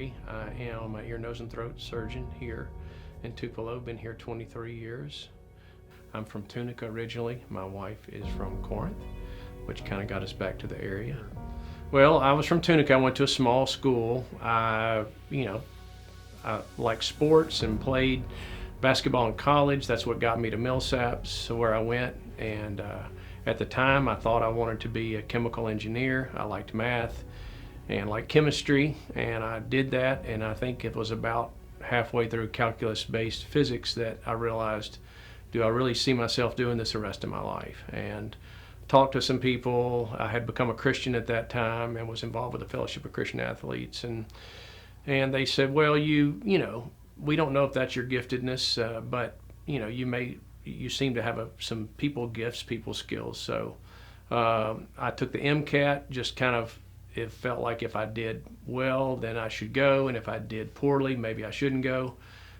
Gary. I am an ear, nose, and throat surgeon here in Tupelo. Been here 23 years. I'm from Tunica originally. My wife is from Corinth, which kind of got us back to the area. Well, I was from Tunica. I went to a small school. I liked sports and played basketball in college. That's what got me to Millsaps, where I went. And at the time, I thought I wanted to be a chemical engineer. I liked math and liked chemistry, and I did that. And I think it was about halfway through calculus-based physics that I realized, do I really see myself doing this the rest of my life? And talked to some people. I had become a Christian at that time and was involved with the Fellowship of Christian Athletes, and they said, well, you know, we don't know if that's your giftedness, but you seem to have some people gifts, people skills. So I took the MCAT. Just kind of, it felt like if I did well, then I should go, and if I did poorly, maybe I shouldn't go.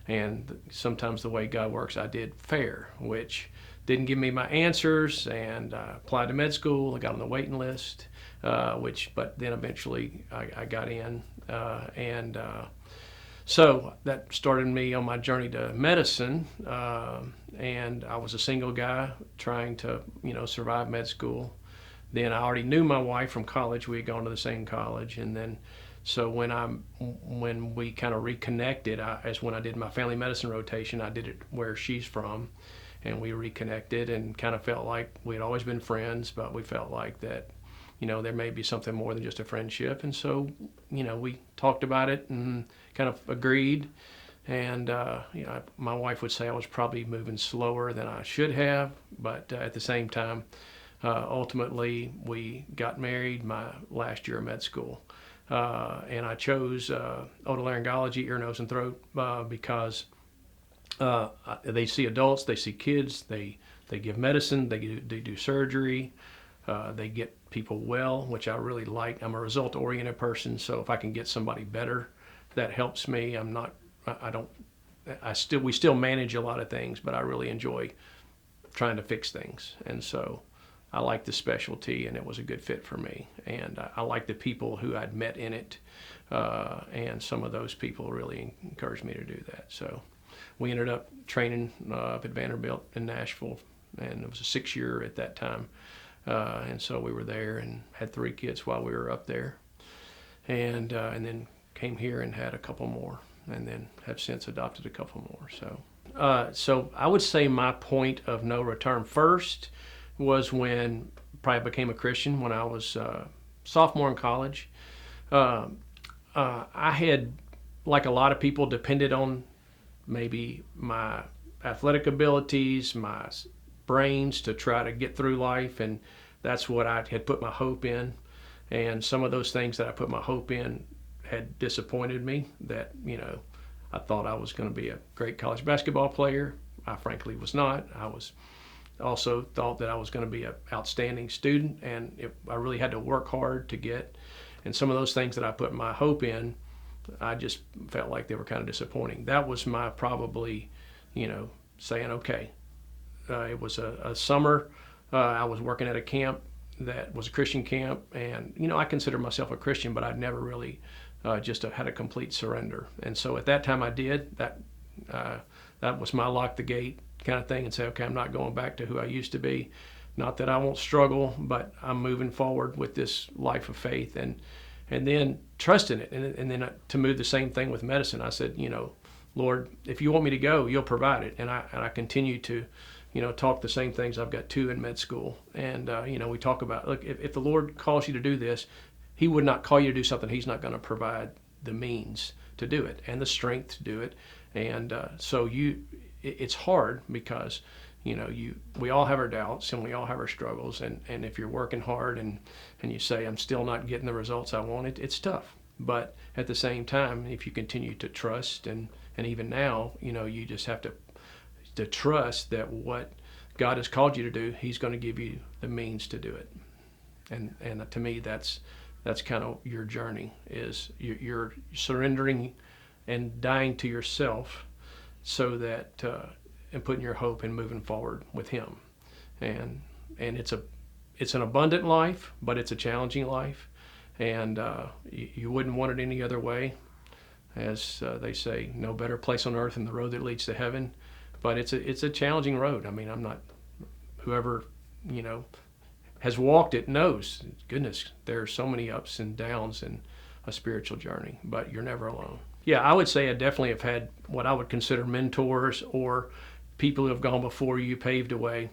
And sometimes the way God works, I did fair, which didn't give me my answers, and I applied to med school. I got on the waiting list, but then eventually I got in, so that started me on my journey to medicine, and I was a single guy trying to, survive med school. Then I already knew my wife from college. We had gone to the same college, and then so when we kind of reconnected, as when I did my family medicine rotation, I did it where she's from, and we reconnected and kind of felt like we had always been friends, but we felt like that, there may be something more than just a friendship. And so, we talked about it and kind of agreed. And, my wife would say I was probably moving slower than I should have, but at the same time, ultimately we got married my last year of med school. And I chose otolaryngology, ear, nose, and throat, because they see adults, they see kids, they give medicine, they do surgery, they get people well, which I really like. I'm a result-oriented person, so if I can get somebody better, that helps me. We still manage a lot of things, but I really enjoy trying to fix things. And so I like the specialty, and it was a good fit for me. And I like the people who I'd met in it, and some of those people really encouraged me to do that. So we ended up training up at Vanderbilt in Nashville, and it was a 6-year at that time. And so we were there and had 3 kids while we were up there, and then came here and had a couple more, and then have since adopted a couple more. So I would say my point of no return first was when I became a Christian when I was sophomore in college. I had, like a lot of people, depended on maybe my athletic abilities, my brains to try to get through life, and that's what I had put my hope in. And some of those things that I put my hope in had disappointed me. That, I thought I was going to be a great college basketball player. I frankly was not. I was also thought that I was going to be an outstanding student, and I really had to work hard to get. And some of those things that I put my hope in, I just felt like they were kind of disappointing. That was my probably, saying, okay. It was a summer. I was working at a camp that was a Christian camp, and I consider myself a Christian, but I'd never really just had a complete surrender. And so at that time I did that. That was my lock the gate kind of thing, and say, okay, I'm not going back to who I used to be. Not that I won't struggle, but I'm moving forward with this life of faith, and then trusting it. And then to move the same thing with medicine, I said, Lord, if you want me to go, you'll provide it. And I continue to talk the same things. I've got 2 in med school, and we talk about, look, if the Lord calls you to do this, He would not call you to do something He's not going to provide the means to do it and the strength to do it. And so it's hard because we all have our doubts and we all have our struggles, and if you're working hard and you say, I'm still not getting the results I wanted, it's tough. But at the same time, if you continue to trust, and even now, you just have to trust that what God has called you to do, He's going to give you the means to do it. And to me, that's kind of your journey, is you're surrendering and dying to yourself, so that and putting your hope and moving forward with Him. And it's an abundant life, but it's a challenging life, and you wouldn't want it any other way. as they say, no better place on earth than the road that leads to heaven. But it's a challenging road. I mean, I'm not, whoever, has walked it knows, goodness, there are so many ups and downs in a spiritual journey, but you're never alone. Yeah, I would say I definitely have had what I would consider mentors or people who have gone before you, paved a way.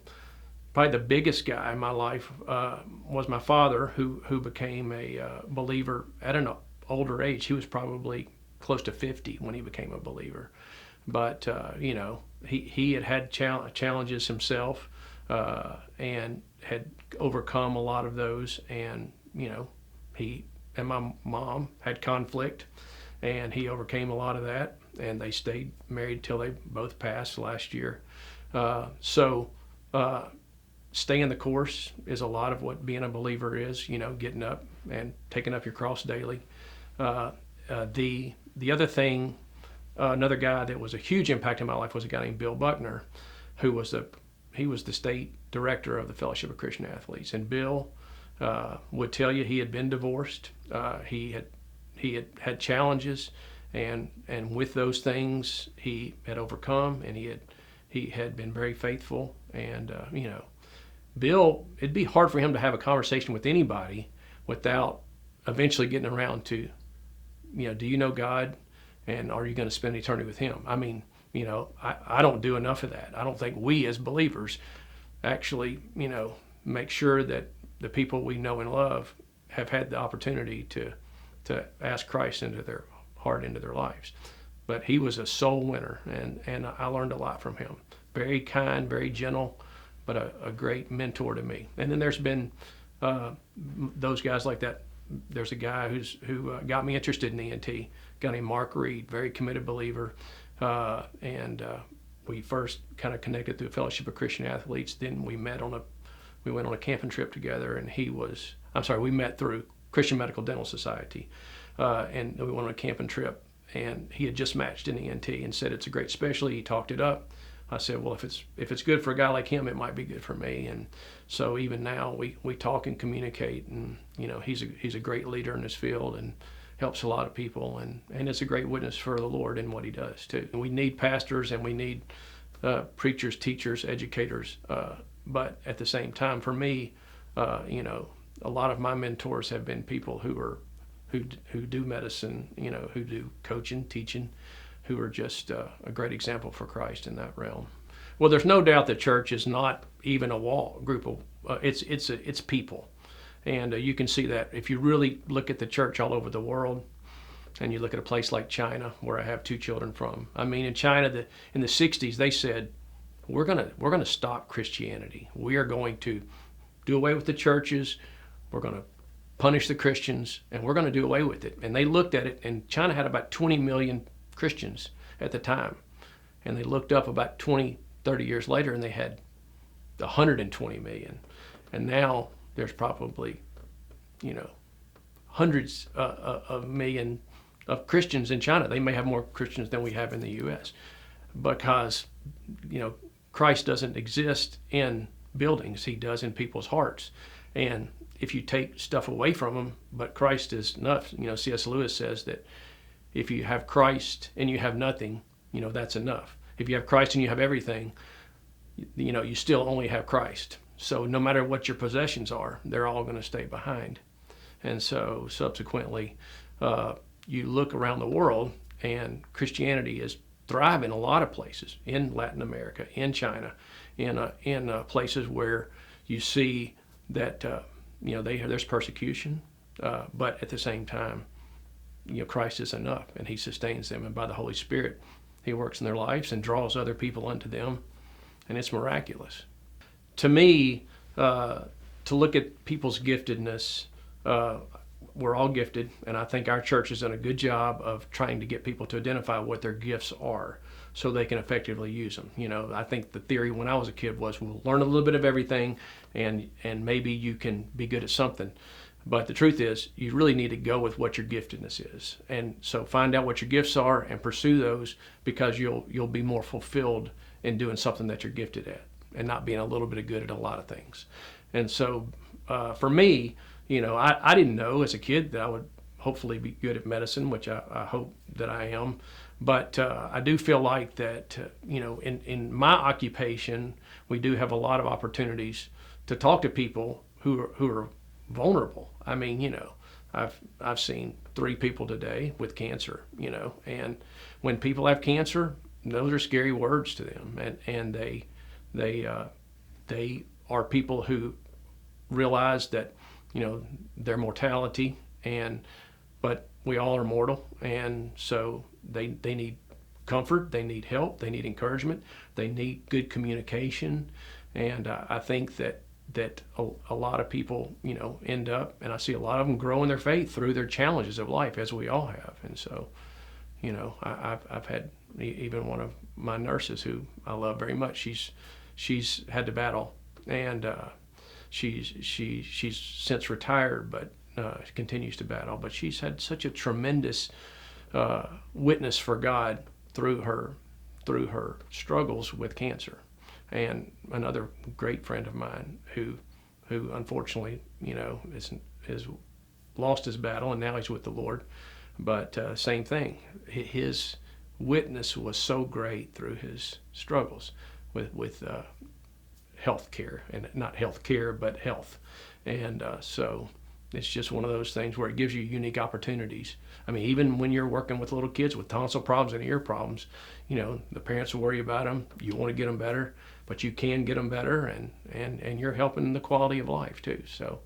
Probably the biggest guy in my life was my father, who became a believer at an older age. He was probably close to 50 when he became a believer. But, he had challenges himself and had overcome a lot of those. And, he and my mom had conflict, and he overcame a lot of that. And they stayed married till they both passed last year. Staying the course is a lot of what being a believer is, getting up and taking up your cross daily. The other thing, another guy that was a huge impact in my life was a guy named Bill Buckner, who was the state director of the Fellowship of Christian Athletes. And Bill would tell you he had been divorced. He had challenges, and with those things he had overcome, and he had been very faithful. And Bill, it'd be hard for him to have a conversation with anybody without eventually getting around to, do you know God, and are you going to spend eternity with him? I mean, I don't do enough of that. I don't think we as believers actually, make sure that the people we know and love have had the opportunity to ask Christ into their heart, into their lives. But he was a soul winner, and I learned a lot from him. Very kind, very gentle, but a great mentor to me. And then there's been those guys like that. There's a guy who got me interested in ENT, a guy named Mark Reed, very committed believer. And we first kind of connected through a Fellowship of Christian Athletes. Then we went on a camping trip together, and we met through Christian Medical Dental Society. And we went on a camping trip, and he had just matched in ENT and said it's a great specialty. He talked it up. I said, well, if it's good for a guy like him, it might be good for me. And so even now we talk and communicate, and he's a great leader in his field and helps a lot of people, and it's a great witness for the Lord in what he does too. And we need pastors, and we need preachers, teachers, educators, but at the same time, for me, a lot of my mentors have been people who do medicine, who do coaching, teaching, who are just a great example for Christ in that realm. Well, there's no doubt that church is not even a group of it's people, and you can see that if you really look at the church all over the world, and you look at a place like China, where I have two children from. I mean, in China, in the '60s, they said we're gonna stop Christianity. We are going to do away with the churches. We're going to punish the Christians, and we're going to do away with it. And they looked at it, and China had about 20 million Christians at the time. And they looked up about 20, 30 years later, and they had 120 million. And now there's probably, hundreds of million of Christians in China. They may have more Christians than we have in the U.S. because, Christ doesn't exist in buildings. He does in people's hearts. And if you take stuff away from them, but Christ is enough. C.S. Lewis says that if you have Christ and you have nothing, that's enough. If you have Christ and you have everything, you still only have Christ. So no matter what your possessions are, they're all going to stay behind. And so subsequently, you look around the world, and Christianity is thriving in a lot of places, in Latin America, in China, in places where you see that there's persecution, but at the same time, Christ is enough, and he sustains them, and by the Holy Spirit, he works in their lives and draws other people unto them, and it's miraculous. To me, to look at people's giftedness, we're all gifted, and I think our church has done a good job of trying to get people to identify what their gifts are so they can effectively use them. I think the theory when I was a kid was we'll learn a little bit of everything, and maybe you can be good at something. But the truth is, you really need to go with what your giftedness is. And so find out what your gifts are and pursue those, because you'll be more fulfilled in doing something that you're gifted at and not being a little bit of good at a lot of things. And so for me, I didn't know as a kid that I would hopefully be good at medicine, which I hope that I am. But I do feel like that, in my occupation, we do have a lot of opportunities to talk to people who are vulnerable. I mean, I've seen 3 people today with cancer, and when people have cancer, those are scary words to them, and they are people who realize that, their mortality, but we all are mortal, and so they need comfort, they need help, they need encouragement, they need good communication, and I think that a lot of people, end up, and I see a lot of them grow in their faith through their challenges of life, as we all have. And so, I've had even one of my nurses who I love very much. She's had to battle, and she's since retired, but continues to battle. But she's had such a tremendous witness for God through her struggles with cancer. And another great friend of mine who unfortunately, is lost his battle, and now he's with the Lord. But same thing, his witness was so great through his struggles with health care, and not health care, but health. And so it's just one of those things where it gives you unique opportunities. I mean, even when you're working with little kids with tonsil problems and ear problems, the parents worry about them. You want to get them better, but you can get them better, and you're helping the quality of life too. So,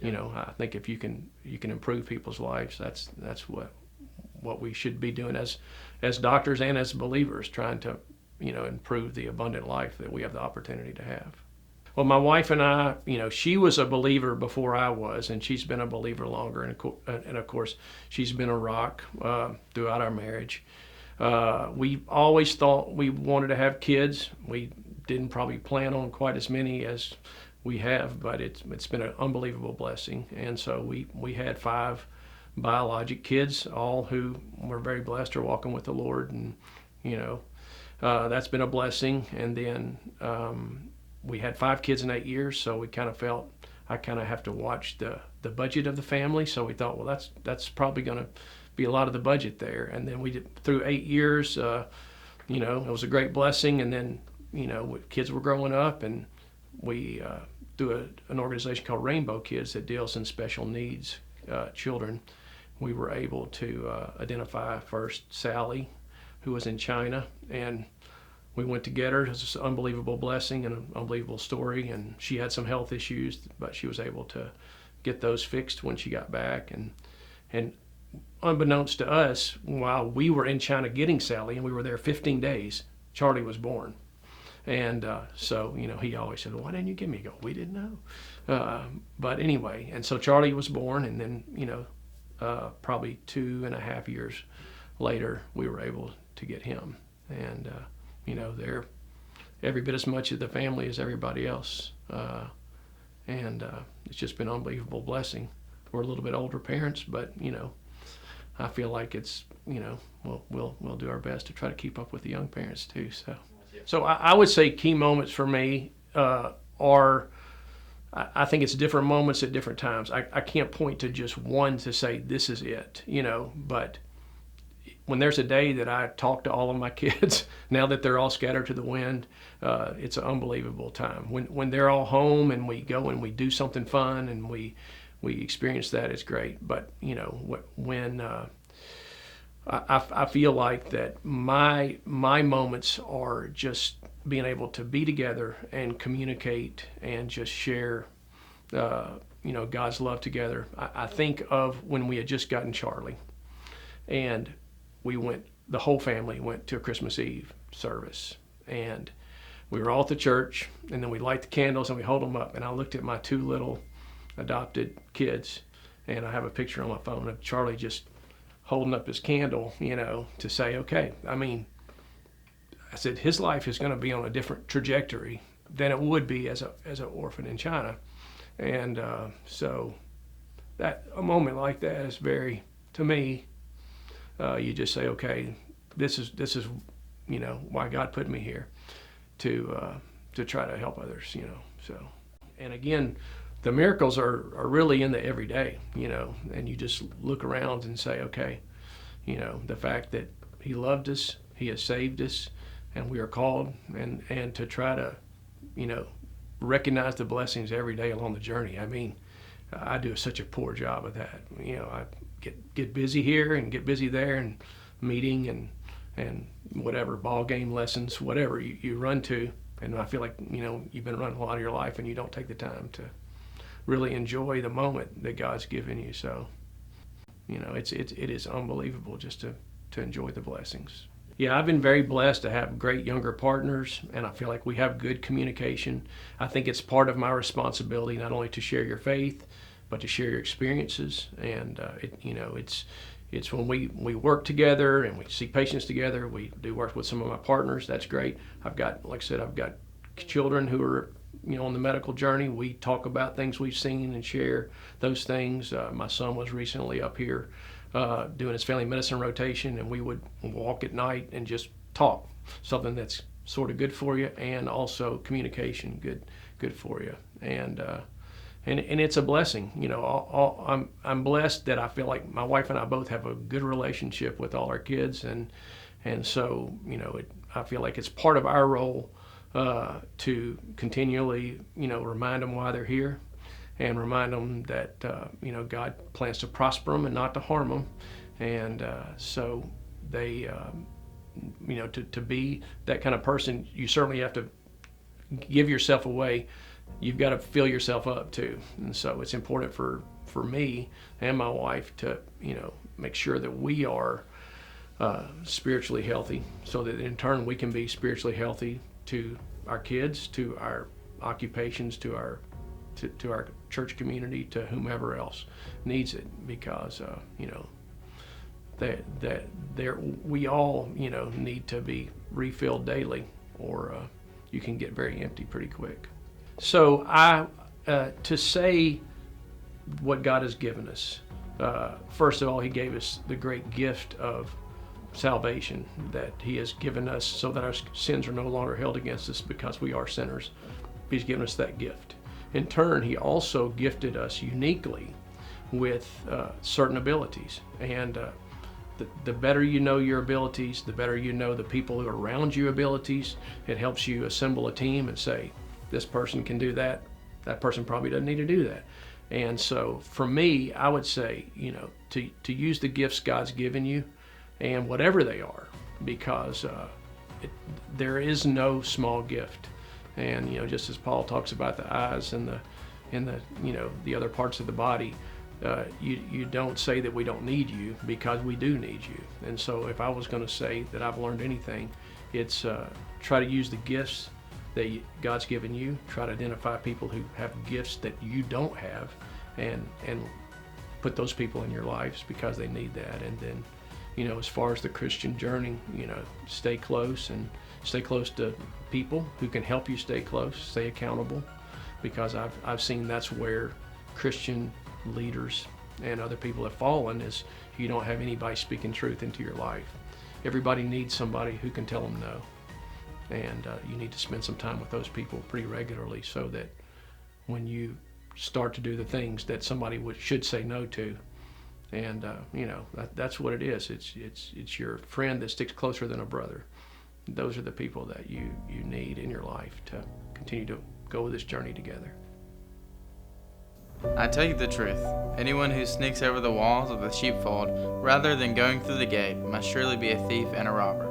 I think if you can improve people's lives, that's what we should be doing as doctors and as believers, trying to, improve the abundant life that we have the opportunity to have. Well, my wife and I, she was a believer before I was, and she's been a believer longer. And of course, she's been a rock throughout our marriage. We always thought we wanted to have kids. We didn't probably plan on quite as many as we have, but it's been an unbelievable blessing. And so we had 5 biologic kids, all who were very blessed are walking with the Lord, and that's been a blessing. And then we had 5 kids in 8 years, so we kind of felt I kind of have to watch the budget of the family. So we thought, well, that's probably going to be a lot of the budget there. And then we did through 8 years. It was a great blessing. And then kids were growing up, and we through an organization called Rainbow Kids that deals in special needs children, we were able to identify first Sally, who was in China, and we went to get her. It was an unbelievable blessing and an unbelievable story, and she had some health issues, but she was able to get those fixed when she got back. And unbeknownst to us, while we were in China getting Sally, and we were there 15 days, Charlie was born. And so, he always said, why didn't you give me a go? We didn't know. But anyway, and so Charlie was born, and then, probably 2.5 years later, we were able to get him. And, they're every bit as much of the family as everybody else. And it's just been an unbelievable blessing. We're a little bit older parents, but, I feel like it's, we'll do our best to try to keep up with the young parents too. So I would say key moments for me are, I think it's different moments at different times. I can't point to just one to say this is it, but when there's a day that I talk to all of my kids, now that they're all scattered to the wind, it's an unbelievable time. When they're all home and we go and we do something fun and we experience that, it's great. But, when I feel like that my moments are just being able to be together and communicate and just share, God's love together. I think of when we had just gotten Charlie, and the whole family went to a Christmas Eve service, and we were all at the church, and then we light the candles and we hold them up, and I looked at my 2 little adopted kids, and I have a picture on my phone of Charlie just holding up his candle, to say, okay, I said, his life is going to be on a different trajectory than it would be as an orphan in China. And so that a moment like that is very, to me, you just say, okay, this is why God put me here to try to help others, So, and again, the miracles are really in the everyday, and you just look around and say, okay, The fact that he loved us, he has saved us, and we are called, and to try to, recognize the blessings every day along the journey. I mean, I do such a poor job of that. I get busy here and get busy there, and meeting and whatever, ball game lessons, whatever you run to, and I feel like you've been running a lot of your life and you don't take the time to really enjoy the moment that God's given you. So it is unbelievable just to enjoy the blessings. Yeah, I've been very blessed to have great younger partners, and I feel like we have good communication. I think it's part of my responsibility not only to share your faith, but to share your experiences. And it's when we work together and we see patients together. We do work with some of my partners. That's great. I've got children who are on the medical journey. We talk about things we've seen and share those things. My son was recently up here doing his family medicine rotation, and we would walk at night and just talk, something that's sort of good for you, and also communication good for you. And it's a blessing. I'm blessed that I feel like my wife and I both have a good relationship with all our kids, and so I feel like it's part of our role to continually remind them why they're here, and remind them that God plans to prosper them and not to harm them, and so they to be that kind of person, you certainly have to give yourself away. You've got to fill yourself up too, and so it's important for me and my wife to make sure that we are spiritually healthy, so that in turn we can be spiritually healthy to our kids, to our occupations, to our church community, to whomever else needs it, because we all need to be refilled daily, or you can get very empty pretty quick. So to say what God has given us, first of all, He gave us the great gift of salvation that He has given us, so that our sins are no longer held against us because we are sinners. He's given us that gift. In turn, He also gifted us uniquely with certain abilities, and the better you know your abilities, the better you know the people who are around you abilities. It helps you assemble a team and say, this person can do that, that person probably doesn't need to do that. And so for me, I would say, to use the gifts God's given you, and whatever they are, because there is no small gift. And just as Paul talks about the eyes and the other parts of the body, you don't say that we don't need you, because we do need you. And so if I was going to say that I've learned anything, it's try to use the gifts that God's given you. Try to identify people who have gifts that you don't have, and put those people in your lives, because they need that. And then as far as the Christian journey, stay close to people who can help you stay close, stay accountable, because I've seen that's where Christian leaders and other people have fallen, is you don't have anybody speaking truth into your life. Everybody needs somebody who can tell them no, and you need to spend some time with those people pretty regularly, so that when you start to do the things that somebody should say no to, and that's what it is. It's your friend that sticks closer than a brother. Those are the people that you need in your life to continue to go this journey together. I tell you the truth, anyone who sneaks over the walls of the sheepfold rather than going through the gate must surely be a thief and a robber.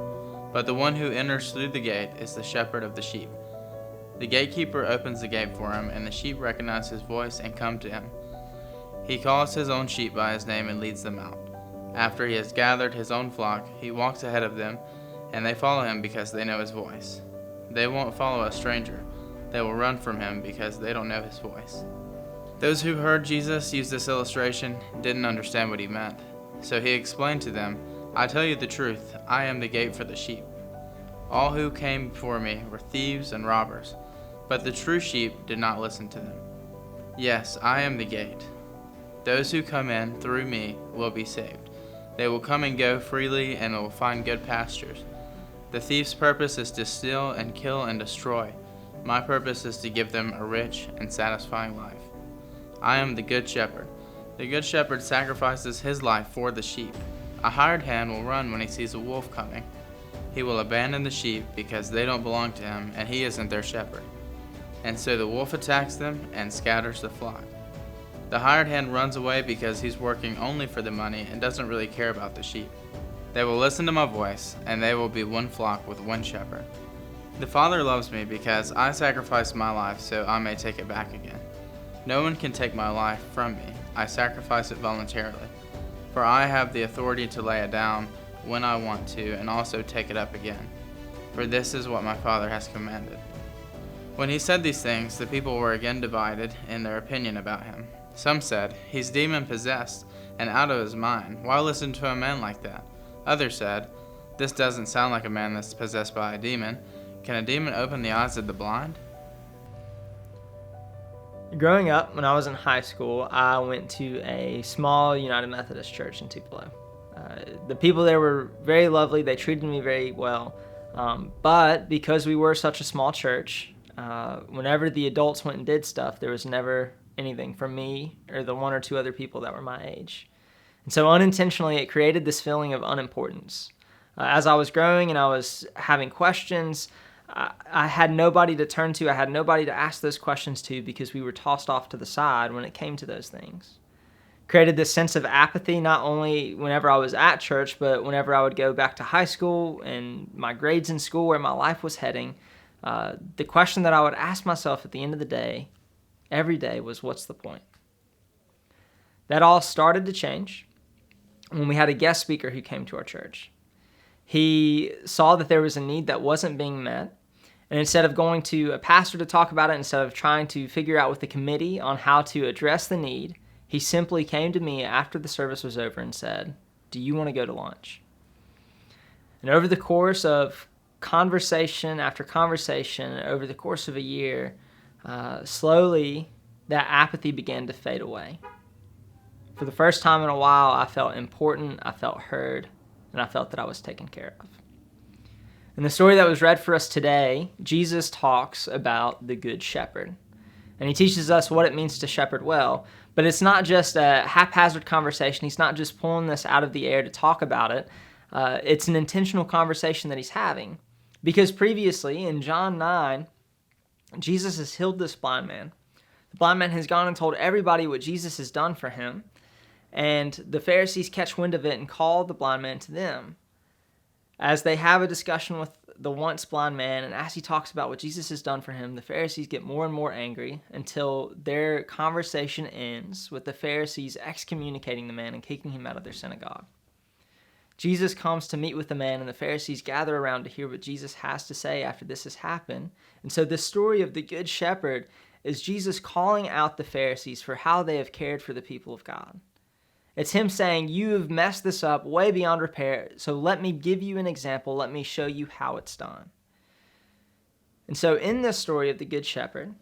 But the one who enters through the gate is the shepherd of the sheep. The gatekeeper opens the gate for him, and the sheep recognize his voice and come to him. He calls his own sheep by his name and leads them out. After he has gathered his own flock, he walks ahead of them, and they follow him because they know his voice. They won't follow a stranger. They will run from him because they don't know his voice. Those who heard Jesus use this illustration didn't understand what he meant. So he explained to them, I tell you the truth, I am the gate for the sheep. All who came before me were thieves and robbers, but the true sheep did not listen to them. Yes, I am the gate. Those who come in through me will be saved. They will come and go freely and will find good pastures. The thief's purpose is to steal and kill and destroy. My purpose is to give them a rich and satisfying life. I am the good shepherd. The good shepherd sacrifices his life for the sheep. A hired hand will run when he sees a wolf coming. He will abandon the sheep because they don't belong to him and he isn't their shepherd. And so the wolf attacks them and scatters the flock. The hired hand runs away because he's working only for the money and doesn't really care about the sheep. They will listen to my voice, and they will be one flock with one shepherd. The Father loves me because I sacrificed my life so I may take it back again. No one can take my life from me. I sacrifice it voluntarily. For I have the authority to lay it down when I want to and also take it up again. For this is what my Father has commanded. When he said these things, the people were again divided in their opinion about him. Some said, "He's demon-possessed and out of his mind. Why listen to a man like that?" Others said, "This doesn't sound like a man that's possessed by a demon. Can a demon open the eyes of the blind?" Growing up, when I was in high school, I went to a small United Methodist church in Tupelo. The people there were very lovely. They treated me very well. But because we were such a small church, whenever the adults went and did stuff, there was never anything for me or the one or two other people that were my age. And so unintentionally, it created this feeling of unimportance. As I was growing and I was having questions, I had nobody to turn to. I had nobody to ask those questions to because we were tossed off to the side when it came to those things. Created this sense of apathy, not only whenever I was at church, but whenever I would go back to high school and my grades in school, where my life was heading. The question that I would ask myself at the end of the day, every day, was, what's the point? That all started to change when we had a guest speaker who came to our church. He saw that there was a need that wasn't being met, and instead of going to a pastor to talk about it, instead of trying to figure out with the committee on how to address the need, he simply came to me after the service was over and said, "Do you want to go to lunch?" And over the course of conversation after conversation, over the course of a year, slowly that apathy began to fade away. For the first time in a while, I felt important, I felt heard, and I felt that I was taken care of. In the story that was read for us today, Jesus talks about the Good Shepherd. And he teaches us what it means to shepherd well. But it's not just a haphazard conversation. He's not just pulling this out of the air to talk about it. It's an intentional conversation that he's having. Because previously, in John 9, Jesus has healed this blind man. The blind man has gone and told everybody what Jesus has done for him. And the Pharisees catch wind of it and call the blind man to them. As they have a discussion with the once blind man, and as he talks about what Jesus has done for him, the Pharisees get more and more angry until their conversation ends with the Pharisees excommunicating the man and kicking him out of their synagogue. Jesus comes to meet with the man, and the Pharisees gather around to hear what Jesus has to say after this has happened. And so this story of the Good Shepherd is Jesus calling out the Pharisees for how they have cared for the people of God. It's him saying, "You have messed this up way beyond repair, so let me give you an example. Let me show you how it's done." And so in this story of the Good Shepherd,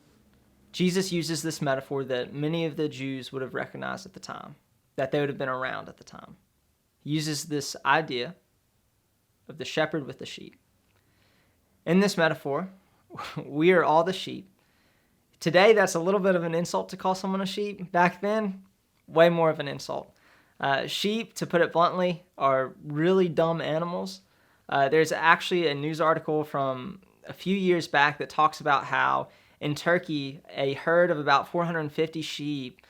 Jesus uses this metaphor that many of the Jews would have recognized at the time, that they would have been around at the time. He uses this idea of the shepherd with the sheep. In this metaphor, we are all the sheep. Today, that's a little bit of an insult to call someone a sheep. Back then, way more of an insult. Sheep, to put it bluntly, are really dumb animals. There's actually a news article from a few years back that talks about how in Turkey, a herd of about 450 sheep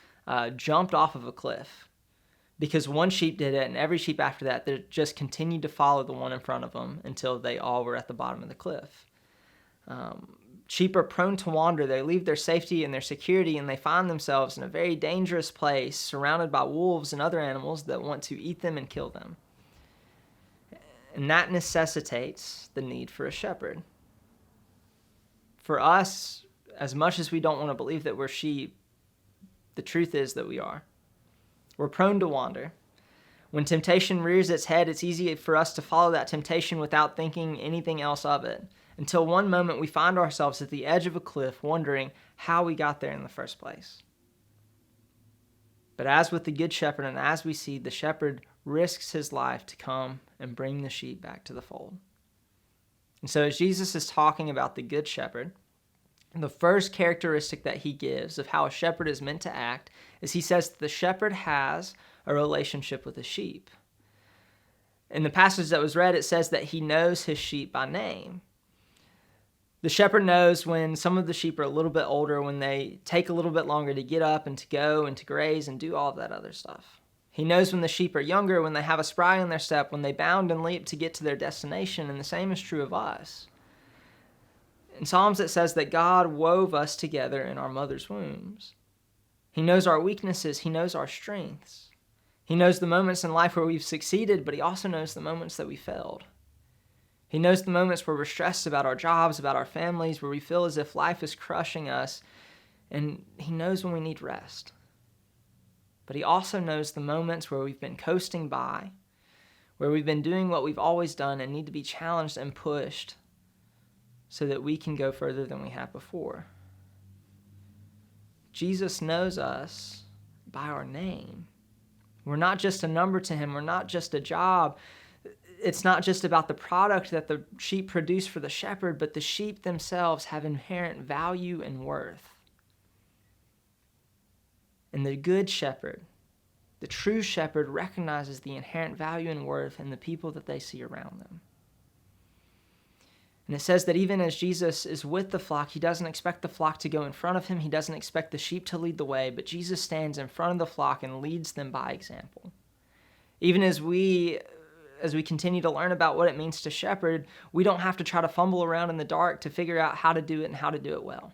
jumped off of a cliff because one sheep did it, and every sheep after that, they just continued to follow the one in front of them until they all were at the bottom of the cliff. Sheep are prone to wander. They leave their safety and their security, and they find themselves in a very dangerous place, surrounded by wolves and other animals that want to eat them and kill them. And that necessitates the need for a shepherd. For us, as much as we don't want to believe that we're sheep, the truth is that we are. We're prone to wander. When temptation rears its head, it's easy for us to follow that temptation without thinking anything else of it, until one moment we find ourselves at the edge of a cliff wondering how we got there in the first place. But as with the Good Shepherd, and as we see, the shepherd risks his life to come and bring the sheep back to the fold. And so as Jesus is talking about the Good Shepherd, the first characteristic that he gives of how a shepherd is meant to act is he says that the shepherd has a relationship with the sheep. In the passage that was read, it says that he knows his sheep by name. The shepherd knows when some of the sheep are a little bit older, when they take a little bit longer to get up and to go and to graze and do all of that other stuff. He knows when the sheep are younger, when they have a spry in their step, when they bound and leap to get to their destination, and the same is true of us. In Psalms, it says that God wove us together in our mother's wombs. He knows our weaknesses. He knows our strengths. He knows the moments in life where we've succeeded, but he also knows the moments that we failed. He knows the moments where we're stressed about our jobs, about our families, where we feel as if life is crushing us, and he knows when we need rest. But he also knows the moments where we've been coasting by, where we've been doing what we've always done and need to be challenged and pushed so that we can go further than we have before. Jesus knows us by our name. We're not just a number to him. We're not just a job. It's not just about the product that the sheep produce for the shepherd, but the sheep themselves have inherent value and worth. And the good shepherd, the true shepherd, recognizes the inherent value and worth in the people that they see around them. And it says that even as Jesus is with the flock, he doesn't expect the flock to go in front of him. He doesn't expect the sheep to lead the way, but Jesus stands in front of the flock and leads them by example. Even as we continue to learn about what it means to shepherd, we don't have to try to fumble around in the dark to figure out how to do it and how to do it well.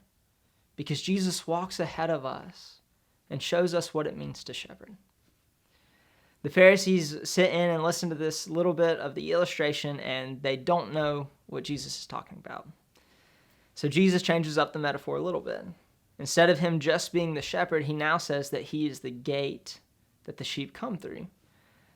Because Jesus walks ahead of us and shows us what it means to shepherd. The Pharisees sit in and listen to this little bit of the illustration, and they don't know what Jesus is talking about. So Jesus changes up the metaphor a little bit. Instead of him just being the shepherd, he now says that he is the gate that the sheep come through.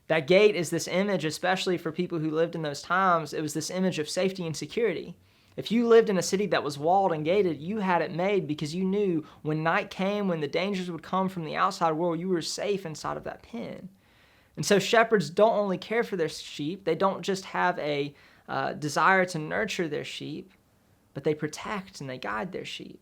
That gate is this image, especially for people who lived in those times, it was this image of safety and security. If you lived in a city that was walled and gated, you had it made because you knew when night came, when the dangers would come from the outside world, you were safe inside of that pen. And so shepherds don't only care for their sheep, they don't just have a desire to nurture their sheep, but they protect and they guide their sheep.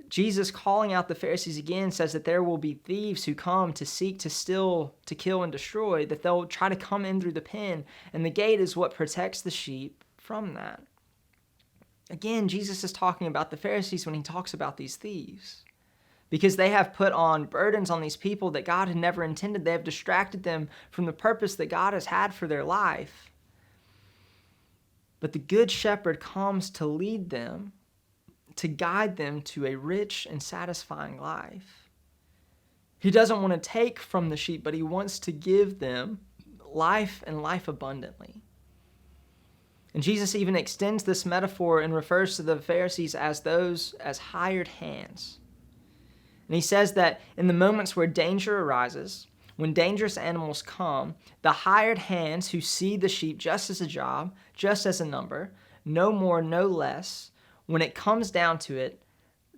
Jesus, calling out the Pharisees again, says that there will be thieves who come to seek to steal, to kill, and destroy, that they'll try to come in through the pen, and the gate is what protects the sheep from that. Again, Jesus is talking about the Pharisees when he talks about these thieves, because they have put on burdens on these people that God had never intended. They have distracted them from the purpose that God has had for their life. But the good shepherd comes to lead them, to guide them to a rich and satisfying life. He doesn't want to take from the sheep, but he wants to give them life and life abundantly. And Jesus even extends this metaphor and refers to the Pharisees as hired hands. And he says that in the moments where danger arises, when dangerous animals come, the hired hands who see the sheep just as a job, just as a number, no more, no less, when it comes down to it,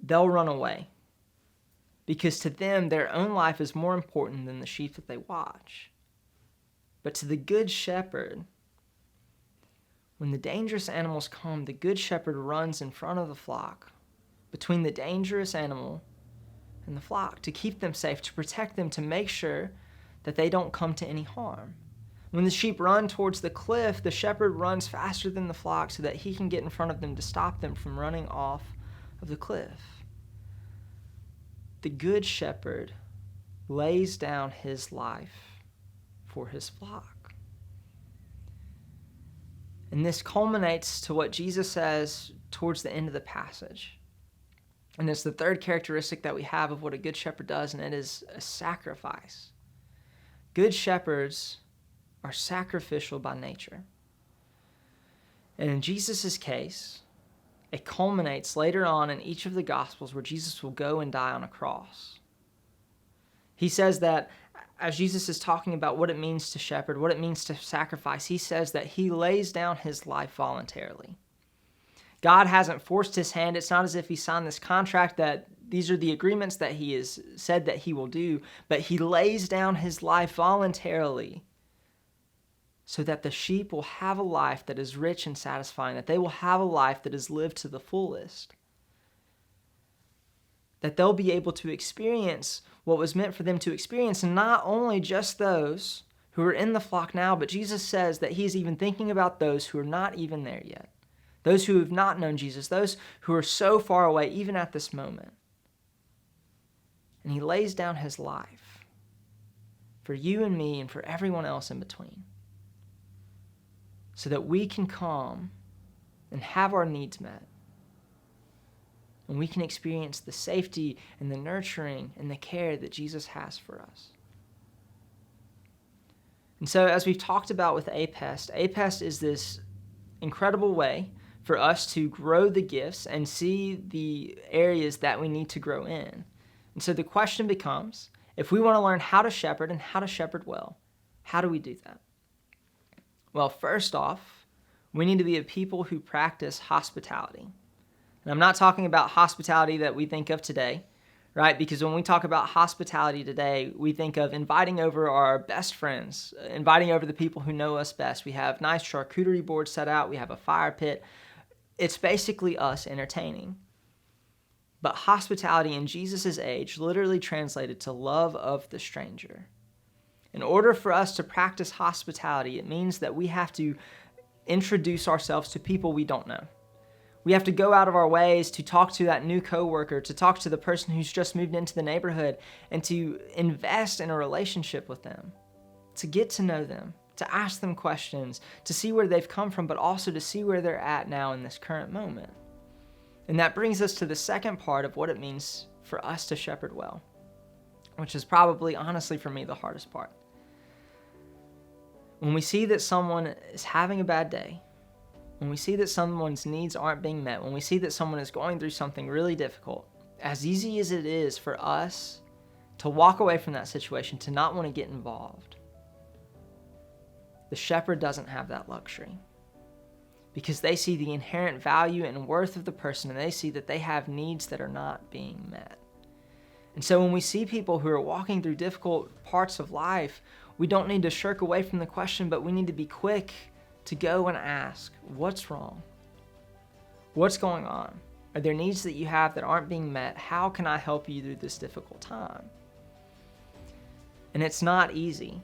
they'll run away. Because to them, their own life is more important than the sheep that they watch. But to the good shepherd, when the dangerous animals come, the good shepherd runs in front of the flock, between the dangerous animal and the flock, to keep them safe, to protect them, to make sure that they don't come to any harm. When the sheep run towards the cliff, the shepherd runs faster than the flock so that he can get in front of them to stop them from running off of the cliff. The good shepherd lays down his life for his flock. And this culminates to what Jesus says towards the end of the passage. And it's the third characteristic that we have of what a good shepherd does, and it is a sacrifice. Good shepherds are sacrificial by nature. And in Jesus' case, it culminates later on in each of the Gospels where Jesus will go and die on a cross. He says that as Jesus is talking about what it means to shepherd, what it means to sacrifice, he says that he lays down his life voluntarily. God hasn't forced his hand. It's not as if he signed this contract that these are the agreements that he has said that he will do, but he lays down his life voluntarily so that the sheep will have a life that is rich and satisfying, that they will have a life that is lived to the fullest, that they'll be able to experience what was meant for them to experience, and not only just those who are in the flock now, but Jesus says that he's even thinking about those who are not even there yet, those who have not known Jesus, those who are so far away even at this moment. And he lays down his life for you and me and for everyone else in between, so that we can come and have our needs met. And we can experience the safety and the nurturing and the care that Jesus has for us. And so as we've talked about with APEST is this incredible way for us to grow the gifts and see the areas that we need to grow in. And so the question becomes, if we want to learn how to shepherd and how to shepherd well, how do we do that? Well, first off, we need to be a people who practice hospitality. And I'm not talking about hospitality that we think of today, right? Because when we talk about hospitality today, we think of inviting over our best friends, inviting over the people who know us best. We have nice charcuterie boards set out. We have a fire pit. It's basically us entertaining. But hospitality in Jesus' age literally translated to love of the stranger. In order for us to practice hospitality, it means that we have to introduce ourselves to people we don't know. We have to go out of our ways to talk to that new coworker, to talk to the person who's just moved into the neighborhood, and to invest in a relationship with them, to get to know them, to ask them questions, to see where they've come from, but also to see where they're at now in this current moment. And that brings us to the second part of what it means for us to shepherd well, which is probably, honestly, for me, the hardest part. When we see that someone is having a bad day, when we see that someone's needs aren't being met, when we see that someone is going through something really difficult, as easy as it is for us to walk away from that situation, to not want to get involved, the shepherd doesn't have that luxury, because they see the inherent value and worth of the person, and they see that they have needs that are not being met. And so when we see people who are walking through difficult parts of life, we don't need to shirk away from the question, but we need to be quick to go and ask, what's wrong? What's going on? Are there needs that you have that aren't being met? How can I help you through this difficult time? And it's not easy.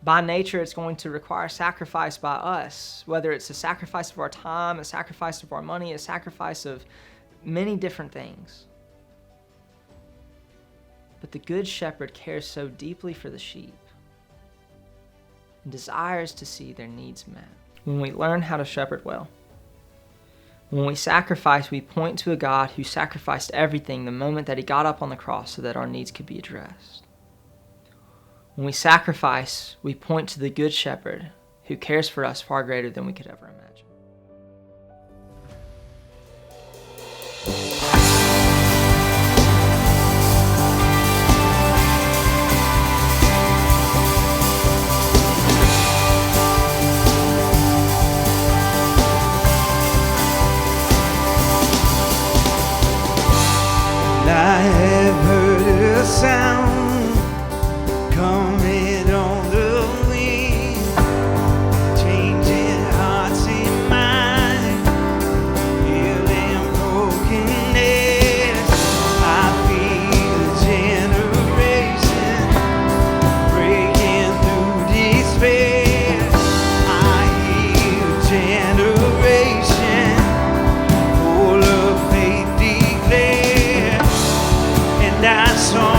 By nature, it's going to require sacrifice by us, whether it's a sacrifice of our time, a sacrifice of our money, a sacrifice of many different things. But the Good Shepherd cares so deeply for the sheep and desires to see their needs met. When we learn how to shepherd well, when we sacrifice, we point to a God who sacrificed everything the moment that he got up on the cross so that our needs could be addressed. When we sacrifice, we point to the Good Shepherd who cares for us far greater than we could ever imagine. I have heard a sound coming on the wind, changing hearts and minds, healing brokenness. I feel a generation breaking through despair. I hear a generation full of faith declare. And I saw